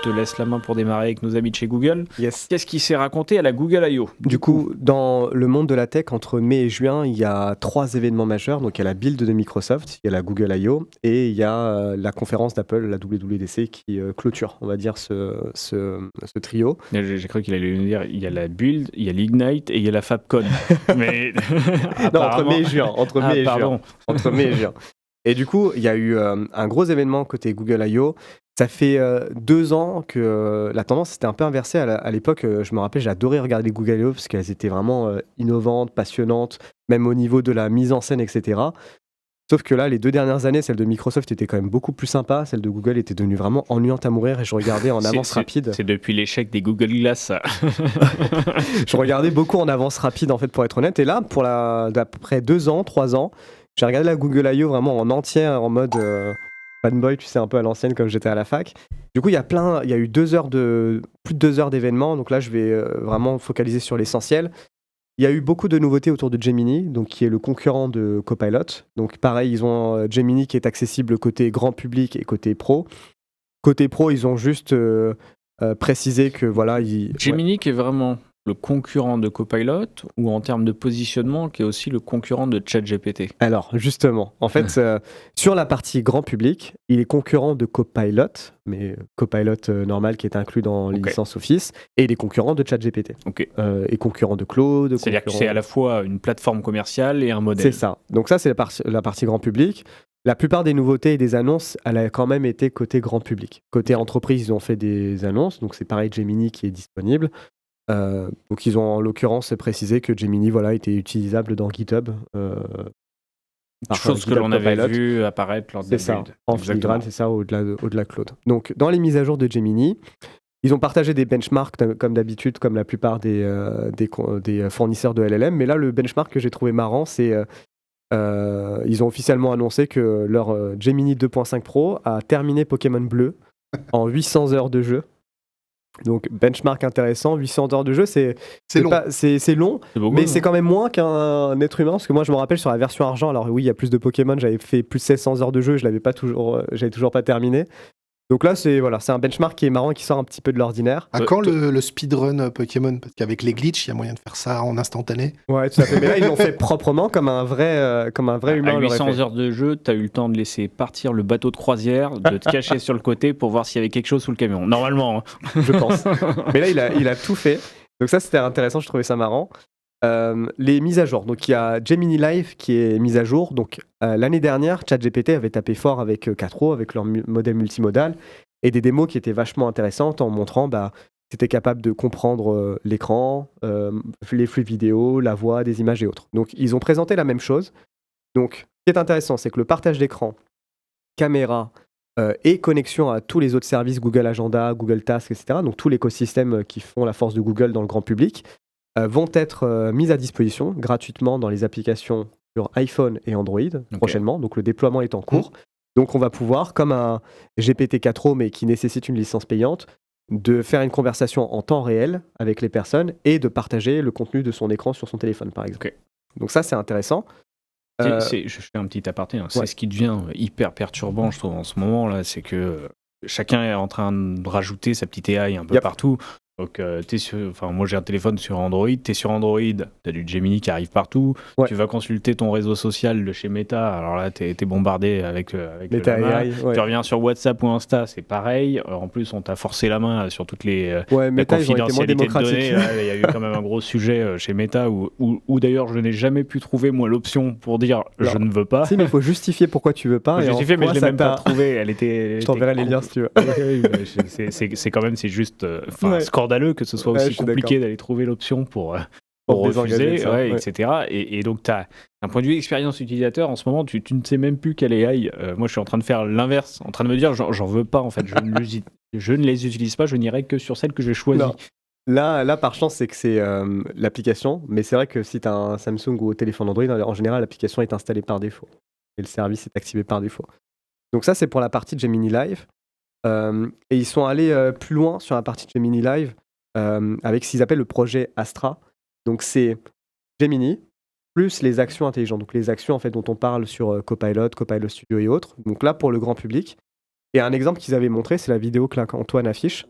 te laisse la main pour démarrer avec nos amis de chez Google. Yes. Qu'est-ce qui s'est raconté à la Google I.O. Du coup, dans le monde de la tech, entre mai et juin, il y a 3 événements majeurs. Donc, il y a la build de Microsoft, il y a la Google I.O. et il y a la conférence d'Apple, la WWDC, qui clôture, on va dire, ce trio. J'ai cru qu'il allait nous dire il y a la Build, il y a l'Ignite et il y a la FabCon. Mais non, entre mai et juin. Entre mai et juin. Et du coup, il y a eu un gros événement côté Google I.O. Ça fait 2 ans que la tendance était un peu inversée. À l'époque, je me rappelle, j'adorais regarder les Google I.O. parce qu'elles étaient vraiment innovantes, passionnantes, même au niveau de la mise en scène, etc. Sauf que là, les 2 dernières années, celle de Microsoft était quand même beaucoup plus sympa. Celle de Google était devenue vraiment ennuyante à mourir et je regardais en avance rapide. C'est depuis l'échec des Google Glass, ça. Je regardais beaucoup en avance rapide, en fait, pour être honnête. Et là, pour d'à peu près 2 ans, 3 ans, j'ai regardé la Google I.O. vraiment en entier, en mode fanboy, tu sais, un peu à l'ancienne, comme j'étais à la fac. Du coup, il y a eu plus de 2 heures d'événements. Donc là, je vais vraiment focaliser sur l'essentiel. Il y a eu beaucoup de nouveautés autour de Gemini, donc qui est le concurrent de Copilot. Donc pareil, ils ont Gemini qui est accessible côté grand public et côté pro. Côté pro, ils ont juste précisé que voilà... Gemini qui est vraiment le concurrent de Copilot ou en termes de positionnement qui est aussi le concurrent de ChatGPT? Alors justement, en fait, sur la partie grand public, il est concurrent de Copilot, mais Copilot normal qui est inclus dans les licences Office, et il est concurrent de ChatGPT. Et concurrent de Claude. C'est-à-dire que c'est à la fois une plateforme commerciale et un modèle. C'est ça. Donc ça, c'est la partie grand public. La plupart des nouveautés et des annonces, elle a quand même été côté grand public. Côté entreprise, ils ont fait des annonces, donc c'est pareil Gemini qui est disponible. Donc ils ont en l'occurrence précisé que Gemini était utilisable dans GitHub. Chose que l'on avait vu apparaître lors de la build. En filigrane, c'est ça, au-delà de Claude. Donc dans les mises à jour de Gemini, ils ont partagé des benchmarks comme d'habitude, comme la plupart des fournisseurs de LLM. Mais là, le benchmark que j'ai trouvé marrant, c'est ils ont officiellement annoncé que leur Gemini 2.5 Pro a terminé Pokémon Bleu en 800 heures de jeu. Donc benchmark intéressant, 800 heures de jeu, c'est long, mais c'est quand même moins qu'un être humain, parce que moi je me rappelle sur la version argent, alors oui il y a plus de Pokémon, j'avais fait plus de 1600 heures de jeu, j'avais toujours pas terminé. Donc là, c'est un benchmark qui est marrant et qui sort un petit peu de l'ordinaire. À quand le speedrun Pokémon? Parce qu'avec les glitches, il y a moyen de faire ça en instantané. Ouais, tout à fait. Mais là, ils l'ont fait proprement comme un vrai humain. À 800 heures de jeu, tu as eu le temps de laisser partir le bateau de croisière, de te cacher sur le côté pour voir s'il y avait quelque chose sous le camion. Normalement. Je pense. Mais là, il a tout fait. Donc ça, c'était intéressant, je trouvais ça marrant. Les mises à jour. Donc il y a Gemini Live qui est mise à jour. Donc l'année dernière, ChatGPT avait tapé fort avec 4O, avec leur modèle multimodal, et des démos qui étaient vachement intéressantes en montrant c'était capable de comprendre l'écran, les flux vidéo, la voix, des images et autres. Donc ils ont présenté la même chose. Donc ce qui est intéressant, c'est que le partage d'écran, caméra et connexion à tous les autres services, Google Agenda, Google Tasks, etc., donc tout l'écosystème qui font la force de Google dans le grand public, vont être mises à disposition gratuitement dans les applications sur iPhone et Android prochainement. Donc le déploiement est en cours. Donc on va pouvoir, comme un GPT-4o mais qui nécessite une licence payante, de faire une conversation en temps réel avec les personnes et de partager le contenu de son écran sur son téléphone par exemple. Donc ça c'est intéressant. Je fais un petit aparté, c'est ce qui devient hyper perturbant je trouve en ce moment là, c'est que chacun est en train de rajouter sa petite AI un peu partout. Donc, moi j'ai un téléphone sur Android, t'es sur Android, t'as du Gemini qui arrive partout, tu vas consulter ton réseau social de chez Meta, alors là t'es bombardé avec Meta AI, tu reviens sur WhatsApp ou Insta, c'est pareil, en plus on t'a forcé la main sur toutes les la confidentialité de données, il y a eu quand même un gros sujet chez Meta où d'ailleurs je n'ai jamais pu trouver moi l'option pour dire je ne veux pas. Si, mais il faut justifier pourquoi tu veux pas. Mais je l'ai même pas trouvé, elle était... Je t'enverrai les liens si tu veux. c'est quand même, c'est juste scandaleux que ce soit aussi compliqué d'aller trouver l'option pour refuser, etc. Et donc, d'un point de vue expérience utilisateur, en ce moment, tu ne sais même plus quelle AI. Moi, je suis en train de faire l'inverse, en train de me dire, j'en veux pas, en fait. Je ne les utilise pas, je n'irai que sur celles que j'ai choisies. Là, par chance, c'est que c'est l'application, mais c'est vrai que si tu as un Samsung ou un téléphone Android, en général, l'application est installée par défaut. Et le service est activé par défaut. Donc ça, c'est pour la partie de Gemini Live. Et ils sont allés plus loin sur la partie de Gemini Live avec ce qu'ils appellent le projet Astra. Donc c'est Gemini plus les actions intelligentes. Donc les actions en fait dont on parle sur Copilot, Copilot Studio et autres. Donc là pour le grand public. Et un exemple qu'ils avaient montré, c'est la vidéo que là, qu'Antoine affiche.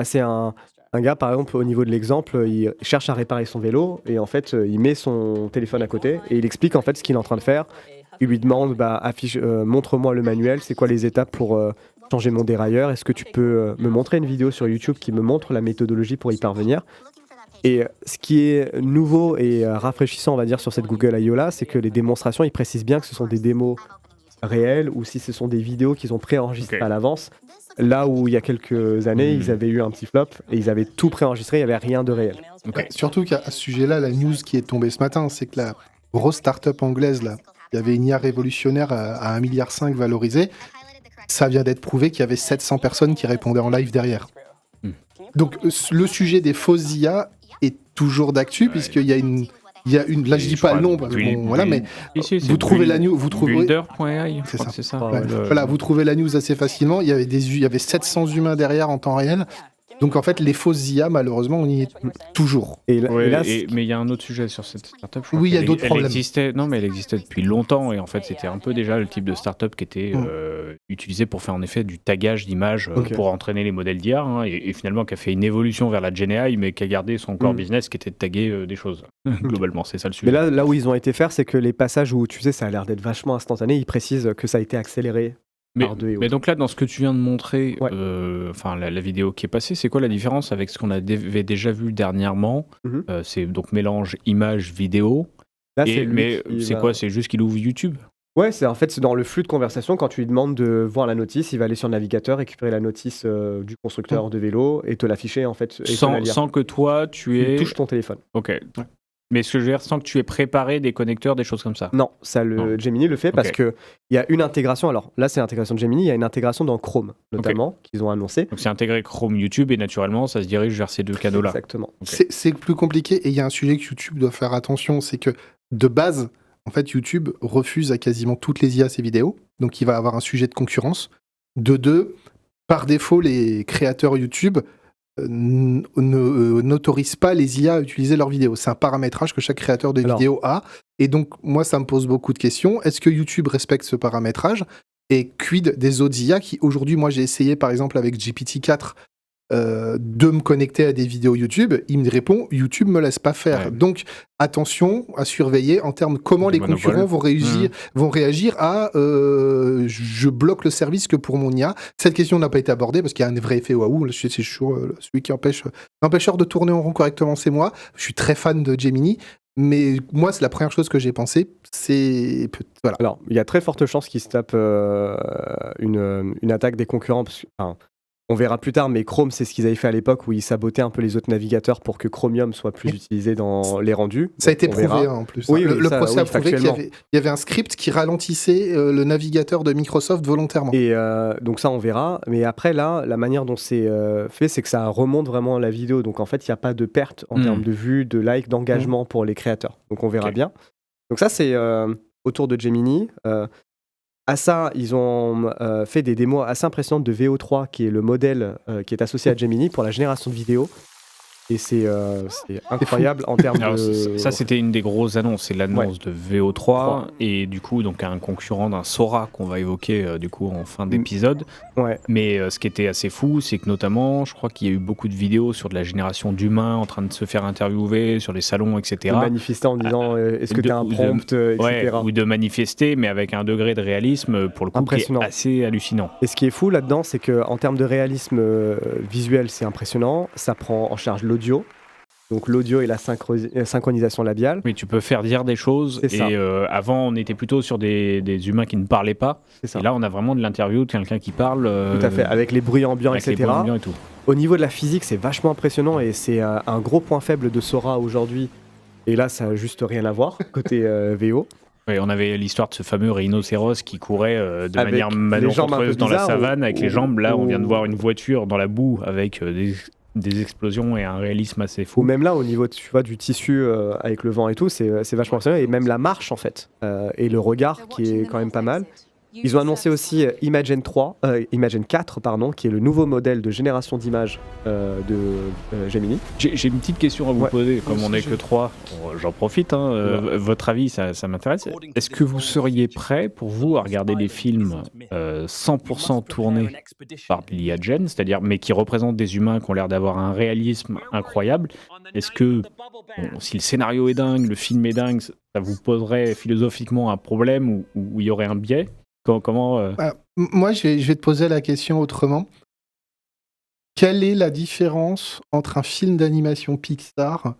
C'est un gars, par exemple, au niveau de l'exemple, il cherche à réparer son vélo et en fait, il met son téléphone à côté et il explique en fait ce qu'il est en train de faire. Il lui demande montre-moi le manuel, c'est quoi les étapes pour changer mon dérailleur, est-ce que tu peux me montrer une vidéo sur YouTube qui me montre la méthodologie pour y parvenir. Et ce qui est nouveau et rafraîchissant, on va dire, sur cette Google I.O. là, c'est que les démonstrations, ils précisent bien que ce sont des démos réelles ou si ce sont des vidéos qu'ils ont préenregistrées à l'avance. Là où il y a quelques années, ils avaient eu un petit flop et ils avaient tout préenregistré, il n'y avait rien de réel. Surtout qu'à ce sujet-là, la news qui est tombée ce matin, c'est que la grosse start-up anglaise, là, il y avait une IA révolutionnaire à 1,5 milliard valorisée. Ça vient d'être prouvé qu'il y avait 700 personnes qui répondaient en live derrière. Donc le sujet des fausses IA est toujours d'actu, puisqu'il y a une... là, je dis pas le nom, parce que voilà, mais vous trouvez la news, vous trouvez Builder.ai, c'est ça. Voilà, vous trouvez la new assez facilement. Il y avait 700 humains derrière en temps réel. Donc en fait, les fausses IA, malheureusement, on y est toujours. Mais il y a un autre sujet sur cette startup. Oui, il y a d'autres problèmes. Elle existait depuis longtemps et en fait, c'était un peu déjà le type de startup qui était utilisé pour faire en effet du tagage d'images pour entraîner les modèles d'IA et finalement qui a fait une évolution vers la Gen AI, mais qui a gardé son core business qui était de taguer des choses. Globalement, c'est ça le sujet. Mais là où ils ont été faire, c'est que les passages où tu sais, ça a l'air d'être vachement instantané, ils précisent que ça a été accéléré. Mais donc là, dans ce que tu viens de montrer, la vidéo qui est passée, c'est quoi la différence avec ce qu'on avait déjà vu dernièrement C'est donc mélange image-vidéo. Là, c'est quoi C'est juste qu'il ouvre YouTube? Ouais, c'est dans le flux de conversation, quand tu lui demandes de voir la notice, il va aller sur le navigateur, récupérer la notice du constructeur de vélo et te l'afficher en fait. Sans que toi, tu touches ton téléphone. Ok. Ouais. Mais ce que je veux dire, sans que tu aies préparé des connecteurs, des choses comme ça. Non, Gemini le fait parce qu'il y a une intégration. Alors là, c'est l'intégration de Gemini, il y a une intégration dans Chrome, notamment, qu'ils ont annoncé. Donc c'est intégré Chrome, YouTube, et naturellement, ça se dirige vers ces deux canaux-là. Exactement. C'est plus compliqué, et il y a un sujet que YouTube doit faire attention, c'est que de base, en fait, YouTube refuse à quasiment toutes les IA ses vidéos, donc il va avoir un sujet de concurrence. De deux, par défaut, les créateurs YouTube n'autorisent pas les IA à utiliser leurs vidéos. C'est un paramétrage que chaque créateur de vidéo a. Et donc, moi, ça me pose beaucoup de questions. Est-ce que YouTube respecte ce paramétrage? Et quid des autres IA qui, aujourd'hui, moi, j'ai essayé, par exemple, avec GPT-4, de me connecter à des vidéos YouTube, il me répond YouTube me laisse pas faire. Donc attention à surveiller en termes de comment les concurrents vont réagir à je bloque le service que pour mon IA. Cette question n'a pas été abordée parce qu'il y a un vrai effet waouh. C'est chaud, celui qui empêche l'empêcheur de tourner en rond correctement, c'est moi. Je suis très fan de Gemini. Mais moi, c'est la première chose que j'ai pensé, c'est... Voilà. Alors, il y a très forte chance qu'il se tape une attaque des concurrents, parce que, on verra plus tard, mais Chrome, c'est ce qu'ils avaient fait à l'époque où ils sabotaient un peu les autres navigateurs pour que Chromium soit plus utilisé dans les rendus. Ça a été prouvé en plus. Oui, le procès a prouvé qu'il y avait un script qui ralentissait le navigateur de Microsoft volontairement. Et donc ça, on verra. Mais après, là, la manière dont c'est fait, c'est que ça remonte vraiment la vidéo. Donc en fait, il n'y a pas de perte en termes de vues, de likes, d'engagement pour les créateurs. Donc on verra bien. Donc ça, c'est autour de Gemini. À ça, ils ont fait des démos assez impressionnantes de VO3, qui est le modèle qui est associé à Gemini pour la génération de vidéos. Et c'est incroyable en termes de... Ça, c'était une des grosses annonces, c'est l'annonce de VO3, et du coup, donc un concurrent d'un Sora qu'on va évoquer du coup en fin d'épisode. Mais ce qui était assez fou, c'est que notamment, je crois qu'il y a eu beaucoup de vidéos sur de la génération d'humains en train de se faire interviewer sur les salons, etc. De manifester en disant est-ce que tu as un prompt, etc. Ou de manifester, mais avec un degré de réalisme, pour le coup, qui est assez hallucinant. Et ce qui est fou là-dedans, c'est qu'en termes de réalisme visuel, c'est impressionnant. Ça prend en charge l'audio. Donc l'audio et la synchronisation labiale. Oui, tu peux faire dire des choses. Et avant, on était plutôt sur des humains qui ne parlaient pas. Et là, on a vraiment de l'interview de quelqu'un qui parle. Tout à fait, avec les bruits ambiants, etc. Les bruits ambiants et tout. Au niveau de la physique, c'est vachement impressionnant et c'est un gros point faible de Sora aujourd'hui. Et là, ça n'a juste rien à voir côté VO. Oui, on avait l'histoire de ce fameux rhinocéros qui courait de manière malencontreuse dans la savane avec les jambes. Là, on vient de voir une voiture dans la boue avec des explosions et un réalisme assez fou. Ou même là, au niveau du tissu avec le vent et tout, c'est vachement impressionnant. Et même la marche, en fait, et le regard qui est quand même pas mal. Ils ont annoncé aussi Imagen 4, pardon, qui est le nouveau modèle de génération d'images de Gemini. J'ai une petite question à vous poser, comme on n'est que 3, j'en profite, votre avis, ça m'intéresse. Est-ce que vous seriez prêt, pour vous, à regarder des films 100% tournés par l'IA Gen, c'est-à-dire, mais qui représentent des humains qui ont l'air d'avoir un réalisme incroyable? Est-ce que, si le scénario est dingue, le film est dingue, ça vous poserait philosophiquement un problème ou il y aurait un biais? Comment Moi, je vais te poser la question autrement. Quelle est la différence entre un film d'animation Pixar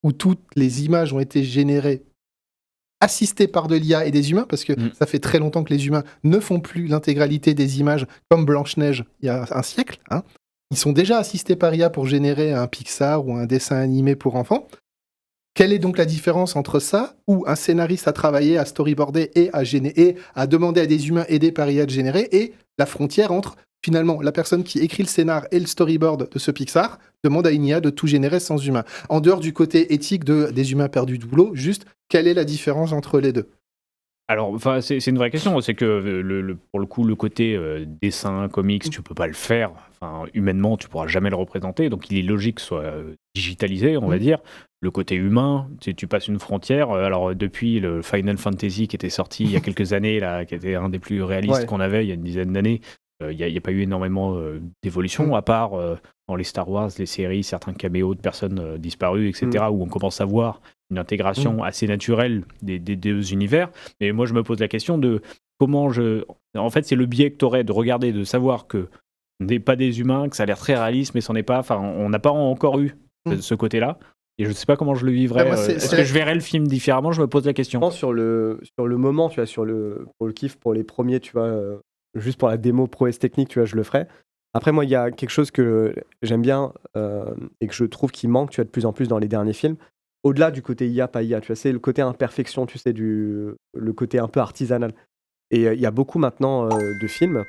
où toutes les images ont été générées, assistées par de l'IA et des humains, parce que ça fait très longtemps que les humains ne font plus l'intégralité des images comme Blanche-Neige il y a un siècle. Ils sont déjà assistés par IA pour générer un Pixar ou un dessin animé pour enfants. Quelle est donc la différence entre ça, où un scénariste a travaillé, a storyboardé et a demandé à des humains aidés par IA de générer, et la frontière entre, finalement, la personne qui écrit le scénar et le storyboard de ce Pixar demande à une IA de tout générer sans humain. En dehors du côté éthique des humains perdus de boulot, juste, quelle est la différence entre les deux ? Alors, c'est une vraie question. C'est que pour le coup, le côté dessin, comics, tu peux pas le faire. Humainement, tu pourras jamais le représenter. Donc, il est logique que ce soit digitalisé, on va dire. Le côté humain, tu passes une frontière. Alors, depuis le Final Fantasy qui était sorti il y a quelques années, là, qui était un des plus réalistes qu'on avait il y a une dizaine d'années, il n'y a pas eu énormément d'évolution, à part dans les Star Wars, les séries, certains caméos de personnes disparues, etc., où on commence à voir une intégration assez naturelle des deux univers. Mais moi, je me pose la question de comment En fait, c'est le biais que tu aurais de regarder, de savoir que on n'est pas des humains, que ça a l'air très réaliste, mais c'en est pas. Enfin, on n'a pas encore eu ce côté-là. Et je ne sais pas comment je le vivrais. Est-ce que je verrais le film différemment? Je me pose la question. Je pense sur le moment, tu vois, pour le kiff, pour les premiers, tu vois, juste pour la démo prouesse technique, tu vois, je le ferais. Après, moi, il y a quelque chose que j'aime bien et que je trouve qui manque, tu vois, de plus en plus dans les derniers films. Au-delà du côté IA, pas IA, tu vois, c'est le côté imperfection, tu sais, le côté un peu artisanal. Et il y a beaucoup maintenant de films.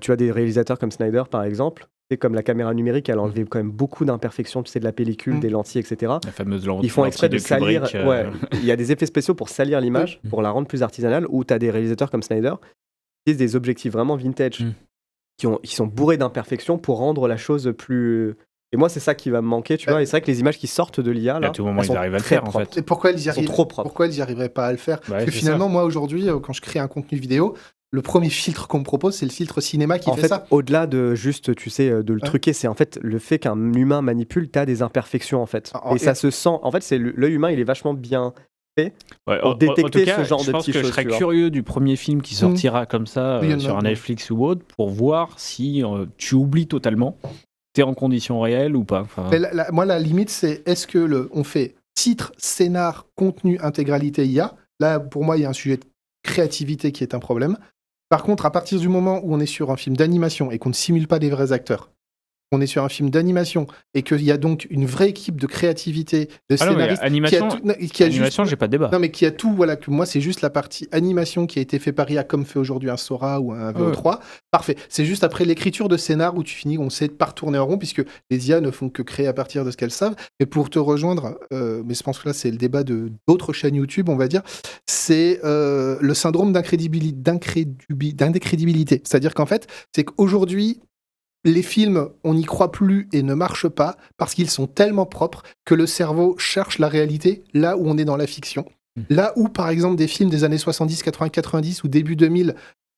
Tu as des réalisateurs comme Snyder, par exemple. C'est comme la caméra numérique, elle a enlevé quand même beaucoup d'imperfections, tu sais, de la pellicule, des lentilles, etc. La fameuse lentille. Ils font exprès de salir. Kubrick, Il y a des effets spéciaux pour salir l'image, pour la rendre plus artisanale. Ou tu as des réalisateurs comme Snyder qui utilisent des objectifs vraiment vintage, qui sont bourrés d'imperfections pour rendre la chose plus. Et moi, c'est ça qui va me manquer, tu vois. Et c'est vrai que les images qui sortent de l'IA, là, à tout moment, ils arrivent à le faire, en fait. Et pourquoi ils y sont trop propres. Pourquoi ils n'y arriveraient pas à le faire? Parce que finalement, moi, aujourd'hui, quand je crée un contenu vidéo, le premier filtre qu'on me propose, c'est le filtre cinéma qui fait ça. Au-delà de juste, tu sais, de le truquer, c'est en fait le fait qu'un humain manipule, t'as des imperfections, en fait. Ça se sent. En fait, l'œil humain, il est vachement bien fait pour détecter ce genre de petites choses. Je pense que je serais curieux du premier film qui sortira comme ça sur un Netflix ou autre, pour voir si tu oublies totalement. T'es en conditions réelles ou pas? Moi, la limite, c'est est-ce que on fait titre, scénar, contenu, intégralité IA? Là, pour moi, il y a un sujet de créativité qui est un problème. Par contre, à partir du moment où on est sur un film d'animation et qu'on ne simule pas des vrais acteurs, on est sur un film d'animation et qu'il y a donc une vraie équipe de créativité, de scénaristes. Animation, j'ai pas de débat. Non, mais qui a tout, voilà, que moi, c'est juste la partie animation qui a été fait par IA, comme fait aujourd'hui un Sora ou un VO3. Parfait. C'est juste après l'écriture de scénar où tu finis, on sait de pas retourner en rond, puisque les IA ne font que créer à partir de ce qu'elles savent. Et pour te rejoindre, mais je pense que là, c'est le débat d'autres chaînes YouTube, on va dire, c'est le syndrome d'indécrédibilité. C'est-à-dire qu'en fait, c'est qu'aujourd'hui, les films, on n'y croit plus et ne marchent pas parce qu'ils sont tellement propres que le cerveau cherche la réalité là où on est dans la fiction. Là où, par exemple, des films des années 70, 80, 90 ou début 2000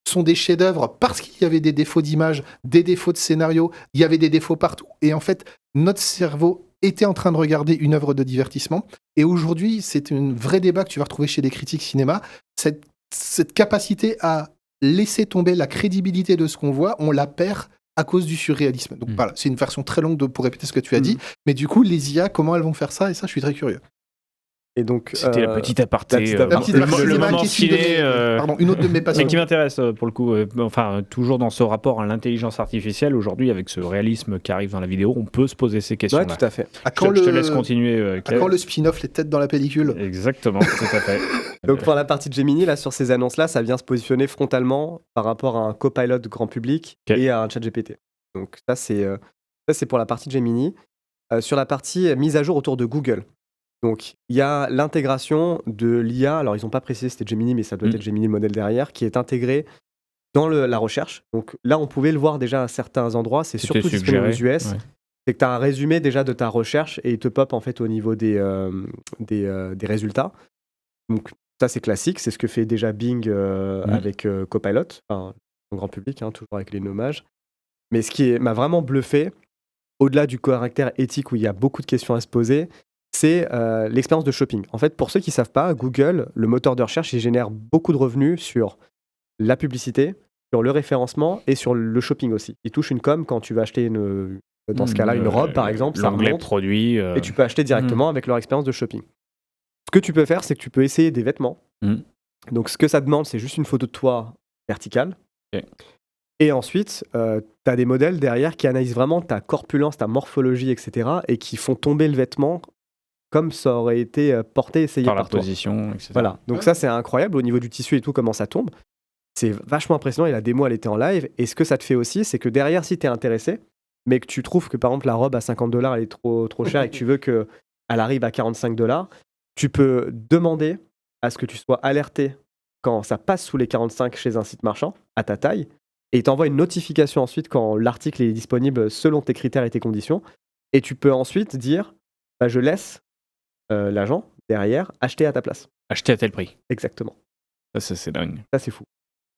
sont des chefs-d'œuvre parce qu'il y avait des défauts d'image, des défauts de scénario, il y avait des défauts partout. Et en fait, notre cerveau était en train de regarder une œuvre de divertissement. Et aujourd'hui, c'est un vrai débat que tu vas retrouver chez les critiques cinéma. Cette capacité à laisser tomber la crédibilité de ce qu'on voit, on la perd à cause du surréalisme. Donc voilà, c'est une version très longue pour répéter ce que tu as dit. Mais du coup, les IA, comment elles vont faire ça? Et ça, je suis très curieux. Et donc, c'était la petite aparté. Le moment stylé. Pardon, une autre de mes passions. Mais qui m'intéresse pour le coup. Enfin, toujours dans ce rapport à l'intelligence artificielle, aujourd'hui, avec ce réalisme qui arrive dans la vidéo, on peut se poser ces questions-là. Ouais, tout à fait. Je te laisse continuer. À quand le spin-off, les têtes dans la pellicule? Exactement, tout à fait. Donc pour la partie de Gemini, là, sur ces annonces-là, ça vient se positionner frontalement par rapport à un copilot grand public et à un ChatGPT. Donc ça, c'est pour la partie de Gemini. Sur la partie mise à jour autour de Google. Donc, il y a l'intégration de l'IA. Alors, ils n'ont pas précisé c'était Gemini, mais ça doit être Gemini le modèle derrière, qui est intégré dans la recherche. Donc là, on pouvait le voir déjà à certains endroits. C'est surtout disponible aux US. Ouais. C'est que tu as un résumé déjà de ta recherche et il te pop en fait au niveau des résultats. Donc ça, c'est classique. C'est ce que fait déjà Bing avec Copilot, enfin, au grand public, toujours avec les nommages. Mais ce qui m'a vraiment bluffé, au-delà du caractère éthique où il y a beaucoup de questions à se poser, c'est l'expérience de shopping. En fait, pour ceux qui ne savent pas, Google, le moteur de recherche, il génère beaucoup de revenus sur la publicité, sur le référencement et sur le shopping aussi. Il touche une com quand tu vas acheter dans ce cas-là une robe par exemple, ça remonte produit, et tu peux acheter directement avec leur expérience de shopping. Ce que tu peux faire, c'est que tu peux essayer des vêtements. Donc ce que ça demande, c'est juste une photo de toi verticale. Okay. Et ensuite, tu as des modèles derrière qui analysent vraiment ta corpulence, ta morphologie, etc. et qui font tomber le vêtement comme ça aurait été porté, essayé par la toi. position, etc. Voilà. Donc ça, c'est incroyable au niveau du tissu et tout, comment ça tombe. C'est vachement impressionnant, et la démo, elle était en live. Et ce que ça te fait aussi, c'est que derrière, si tu es intéressé, mais que tu trouves que, par exemple, la robe à $50, elle est trop chère et que tu veux qu'elle arrive à $45, tu peux demander à ce que tu sois alerté quand ça passe sous les 45 chez un site marchand, à ta taille, et il t'envoie une notification ensuite quand l'article est disponible selon tes critères et tes conditions. Et tu peux ensuite dire, je laisse l'agent, derrière, acheter à ta place. Acheter à tel prix. Exactement. Ça c'est dingue. Ça, c'est fou.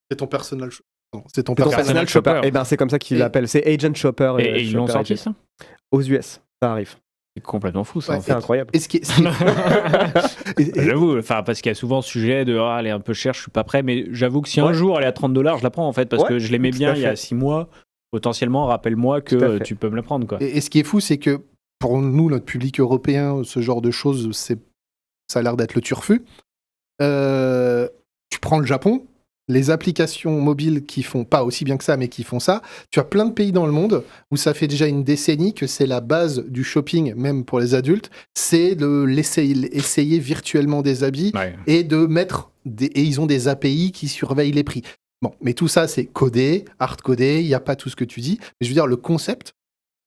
C'est ton personal shopper. C'est ton personal shopper. Et ben c'est comme ça qu'ils l'appellent. C'est agent shopper. Et ils l'ont sorti ça aux US. Ça arrive. C'est complètement fou ça. Ouais, c'est incroyable. J'avoue, parce qu'il y a souvent ce sujet de elle est un peu chère, je suis pas prêt, mais j'avoue que si un jour elle est à $30, je la prends en fait parce que je l'aimais bien il y a 6 mois. Potentiellement, rappelle-moi que tu peux me la prendre quoi. Et ce qui est fou, c'est que pour nous, notre public européen, ce genre de choses, ça a l'air d'être le turfu. Tu prends le Japon. Les applications mobiles qui font pas aussi bien que ça, mais qui font ça, tu as plein de pays dans le monde où ça fait déjà une décennie que c'est la base du shopping, même pour les adultes, c'est de essayer virtuellement des habits et de mettre et ils ont des API qui surveillent les prix. Bon, mais tout ça c'est codé, hard-codé, il n'y a pas tout ce que tu dis, mais je veux dire le concept.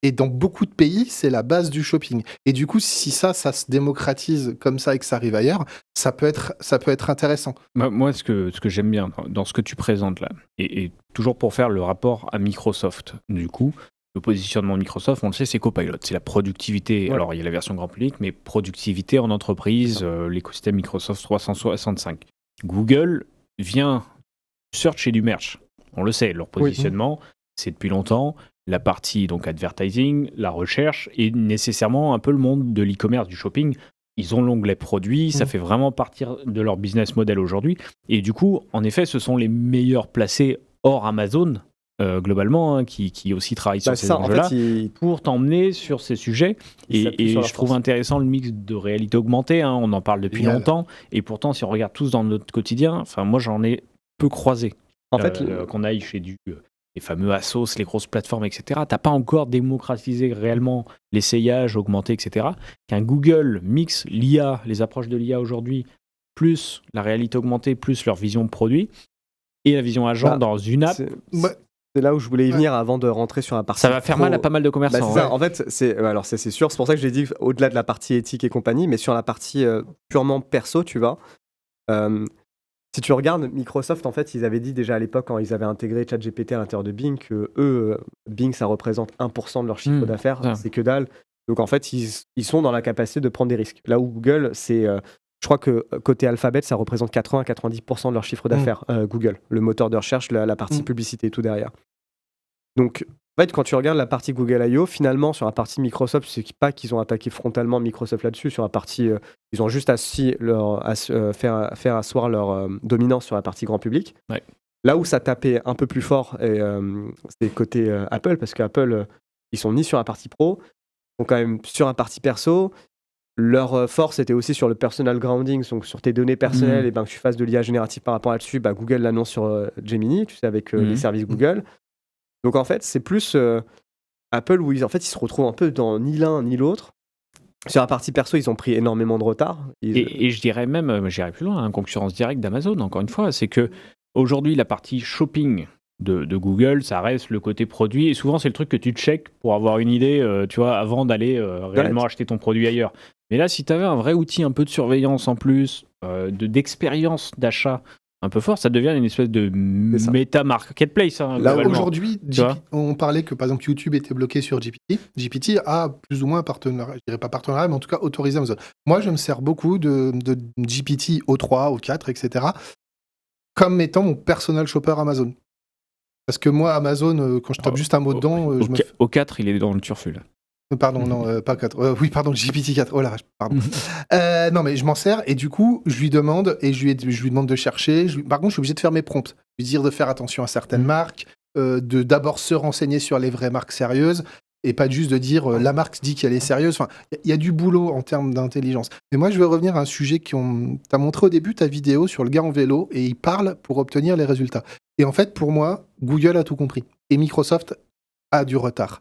Et dans beaucoup de pays, c'est la base du shopping. Et du coup, si ça se démocratise comme ça et que ça arrive ailleurs, ça peut être intéressant. Moi, ce que j'aime bien dans ce que tu présentes là, et toujours pour faire le rapport à Microsoft, du coup, le positionnement de Microsoft, on le sait, c'est Copilot. C'est la productivité. Ouais. Alors, il y a la version grand public, mais productivité en entreprise, l'écosystème Microsoft 365. Google vient du search et du merch. On le sait, leur positionnement, c'est depuis longtemps. La partie donc advertising, la recherche et nécessairement un peu le monde de l'e-commerce, du shopping. Ils ont l'onglet produit, ça fait vraiment partir de leur business model aujourd'hui. Et du coup, en effet, ce sont les meilleurs placés hors Amazon, globalement, qui aussi travaillent sur ces enjeux-là, pour t'emmener sur ces sujets. Et je trouve intéressant le mix de réalité augmentée, on en parle depuis longtemps. Et pourtant, si on regarde tous dans notre quotidien, moi j'en ai peu croisé. En fait, qu'on aille chez les fameux Asos, les grosses plateformes, etc. T'as pas encore démocratisé réellement l'essayage augmenté, etc. Qu'un Google mixe l'IA, les approches de l'IA aujourd'hui, plus la réalité augmentée, plus leur vision produit et la vision agent dans une app. C'est là où je voulais y venir avant de rentrer sur la partie. Ça va faire mal à pas mal de commerçants. C'est ça. En fait, c'est sûr. C'est pour ça que j'ai dit au-delà de la partie éthique et compagnie, mais sur la partie purement perso, tu vois. Si tu regardes Microsoft, en fait, ils avaient dit déjà à l'époque, quand ils avaient intégré ChatGPT à l'intérieur de Bing, que Bing, ça représente 1% de leur chiffre d'affaires, c'est que dalle. Donc en fait, ils sont dans la capacité de prendre des risques. Là où Google, je crois que côté Alphabet, ça représente 80-90% de leur chiffre d'affaires, Google, le moteur de recherche, la partie publicité et tout derrière. Donc en fait, quand tu regardes la partie Google I.O., finalement, sur la partie Microsoft, c'est pas qu'ils ont attaqué frontalement Microsoft là-dessus. Sur la partie, ils ont juste faire asseoir leur dominance sur la partie grand public. Ouais. Là où ça tapait un peu plus fort, c'est côté Apple, parce qu'Apple, ils sont ni sur la partie pro, ils sont quand même sur la partie perso. Leur force était aussi sur le personal grounding, donc sur tes données personnelles, et que tu fasses de l'IA générative par rapport là-dessus. Google l'annonce sur Gemini, tu sais, avec les services Google. Donc en fait, c'est plus Apple où ils se retrouvent un peu dans ni l'un ni l'autre. Sur la partie perso, ils ont pris énormément de retard. Et je dirais même, j'irais plus loin, concurrence directe d'Amazon, encore une fois, c'est que aujourd'hui, la partie shopping de Google, ça reste le côté produit, et souvent c'est le truc que tu checkes pour avoir une idée, tu vois, avant d'aller réellement acheter ton produit ailleurs. Mais là, si tu avais un vrai outil, un peu de surveillance en plus, d'expérience d'achat un peu fort, ça devient une espèce de méta marketplace. Là, aujourd'hui, on parlait que par exemple YouTube était bloqué sur GPT. GPT a plus ou moins partenariat, je dirais pas partenariat, mais en tout cas autorisé Amazon. Moi, je me sers beaucoup de GPT O3, O4, etc. comme étant mon personal shopper Amazon. Parce que moi, Amazon, quand je tape juste un mot dedans... O4, il est dans le turfu, là. Pardon, non, pas 4. Oui, pardon, GPT-4. Oh la vache, pardon. Non, mais je m'en sers et du coup, je lui demande et je lui demande de chercher. Par contre, je suis obligé de faire mes prompts. Lui dire de faire attention à certaines marques, de d'abord se renseigner sur les vraies marques sérieuses et pas juste de dire la marque dit qu'elle est sérieuse. Enfin, il y a du boulot en termes d'intelligence. Mais moi, je veux revenir à un sujet t'as montré au début ta vidéo sur le gars en vélo et il parle pour obtenir les résultats. Et en fait, pour moi, Google a tout compris et Microsoft a du retard.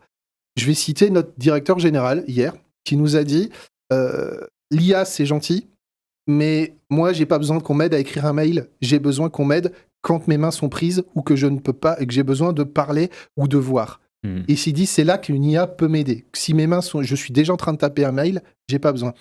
Je vais citer notre directeur général hier qui nous a dit l'IA c'est gentil, mais moi j'ai pas besoin qu'on m'aide à écrire un mail, j'ai besoin qu'on m'aide quand mes mains sont prises ou que je ne peux pas et que j'ai besoin de parler ou de voir. Et s'il dit c'est là qu'une IA peut m'aider. Si mes mains je suis déjà en train de taper un mail, j'ai pas besoin.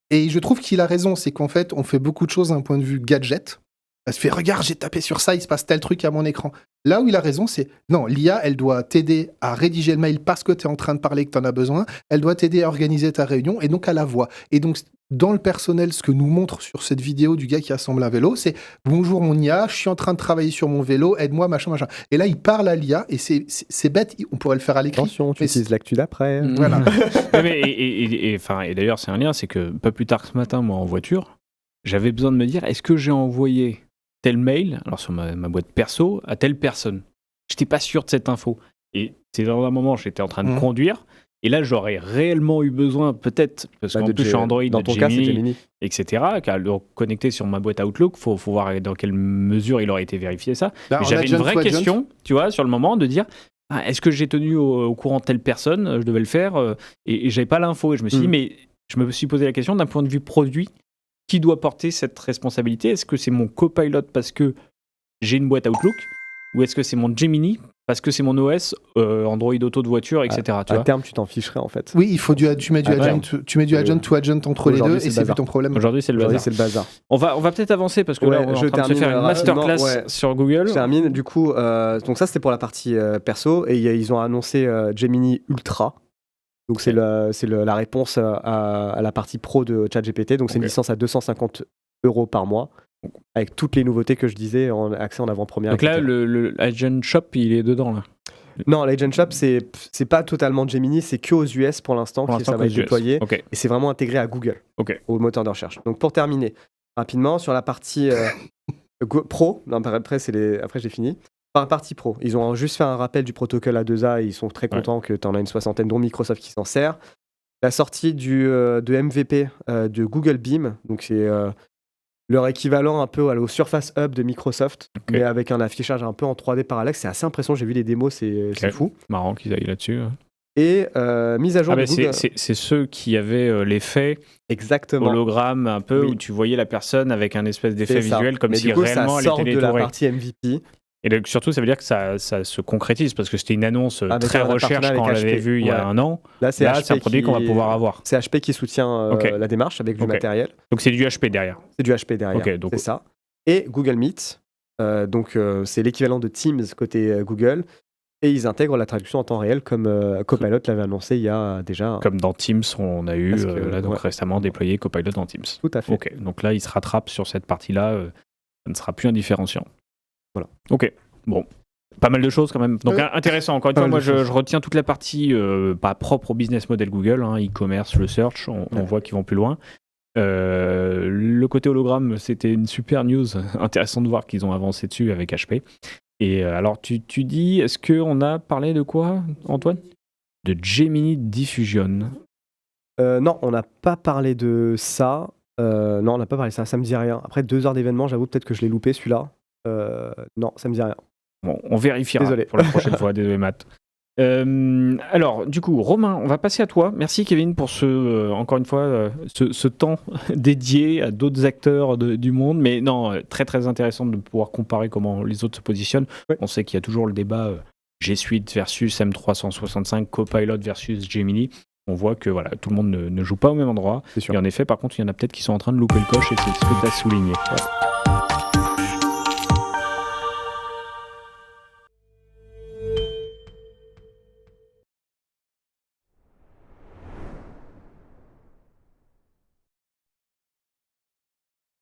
Et je trouve qu'il a raison, c'est qu'en fait on fait beaucoup de choses d'un point de vue gadget. Elle se fait regarde, j'ai tapé sur ça, il se passe tel truc à mon écran. Là où il a raison, c'est non, l'IA, elle doit t'aider à rédiger le mail parce que tu es en train de parler, que tu en as besoin. Elle doit t'aider à organiser ta réunion et donc à la voix. Et donc, dans le personnel, ce que nous montre sur cette vidéo du gars qui assemble un vélo, c'est bonjour mon IA, je suis en train de travailler sur mon vélo, aide-moi, machin, machin. Et là, il parle à l'IA et c'est bête, on pourrait le faire à l'écrit. Attention, tu utilises l'actu d'après. Voilà. Et d'ailleurs, c'est un lien, c'est que pas plus tard que ce matin, moi en voiture, j'avais besoin de me dire est-ce que j'ai envoyé tel mail, alors sur ma boîte perso, à telle personne. J'étais pas sûr de cette info. Et c'est dans un moment, j'étais en train de conduire, et là, j'aurais réellement eu besoin, peut-être, parce qu'en plus, je suis Android, dans ton cas, c'est Gemini, etc., qu'à le connecter sur ma boîte Outlook, faut voir dans quelle mesure il aurait été vérifié ça. Mais j'avais une vraie question, tu vois, sur le moment, de dire, est-ce que j'ai tenu au courant telle personne, je devais le faire, et j'avais pas l'info, et je me suis dit, mais je me suis posé la question d'un point de vue produit, qui doit porter cette responsabilité? Est-ce que c'est mon copilot parce que j'ai une boîte Outlook, ou est-ce que c'est mon Gemini parce que c'est mon OS Android Auto de voiture, etc. À terme, tu t'en ficherais en fait. Oui, tu mets du agent to agent entre les deux et c'est plus ton problème. Aujourd'hui, c'est le bazar. On va peut-être avancer parce que là, on est en train de se faire une masterclass sur Google. Je termine. Du coup, donc ça, c'était pour la partie perso et ils ont annoncé Gemini Ultra. Donc c'est la réponse à la partie pro de ChatGPT. Donc c'est une licence à 250 € par mois, avec toutes les nouveautés que je disais, en accès en avant-première. Donc là, le Agent Shop, il est dedans là. Non, l'Agent Shop, c'est pas totalement Gemini, c'est que aux US pour l'instant que ça va être déployé. Et c'est vraiment intégré à Google, au moteur de recherche. Donc pour terminer, rapidement, sur la partie pro, après j'ai fini. Par la partie pro, ils ont juste fait un rappel du protocole A2A et ils sont très contents que tu en as une soixantaine, dont Microsoft qui s'en sert. La sortie de MVP de Google Beam, donc c'est leur équivalent un peu au Surface Hub de Microsoft, mais avec un affichage un peu en 3D parallaxe. C'est assez impressionnant, j'ai vu les démos, c'est fou. Marrant qu'ils aillent là-dessus. Et mise à jour de Google. C'est ceux qui avaient l'effet hologramme un peu, où tu voyais la personne avec un espèce d'effet visuel, comme si réellement elle était détourée. Ça sort de la partie MVP. Et donc, surtout, ça veut dire que ça se concrétise, parce que c'était une annonce très recherche quand on l'avait vu il y a un an. Là, c'est un produit qu'on va pouvoir avoir. C'est HP qui soutient la démarche avec du matériel. Donc c'est du HP derrière. C'est du HP derrière, c'est ça. Et Google Meet, donc c'est l'équivalent de Teams côté Google, et ils intègrent la traduction en temps réel, comme Copilot l'avait annoncé il y a déjà... Comme dans Teams, on a eu récemment déployé Copilot dans Teams. Tout à fait. Donc là, il se rattrape sur cette partie-là, ça ne sera plus un différenciant. Voilà. Ok, bon. Pas mal de choses quand même. Donc intéressant, encore une fois, moi je retiens toute la partie pas propre au business model Google, e-commerce, le search, on voit qu'ils vont plus loin. Le côté hologramme, c'était une super news, intéressant de voir qu'ils ont avancé dessus avec HP. Et alors tu dis, est-ce qu'on a parlé de quoi, Antoine? De Gemini Diffusion. Non, on n'a pas parlé de ça. Non, on n'a pas parlé de ça, ça me dit rien. Après 2 heures d'événement, j'avoue peut-être que je l'ai loupé celui-là. Non, ça me dit rien. Bon, on vérifiera pour la prochaine fois. Désolé, Matt. Alors, du coup, Romain, on va passer à toi. Merci, Kevin, pour encore une fois, ce temps dédié à d'autres acteurs du monde. Mais non, très, très intéressant de pouvoir comparer comment les autres se positionnent. Ouais. On sait qu'il y a toujours le débat G Suite versus M365, Copilot versus Gemini. on voit que voilà, tout le monde ne joue pas au même endroit. Et en effet, par contre, il y en a peut-être qui sont en train de louper le coche et c'est ce que tu as souligné. Ouais.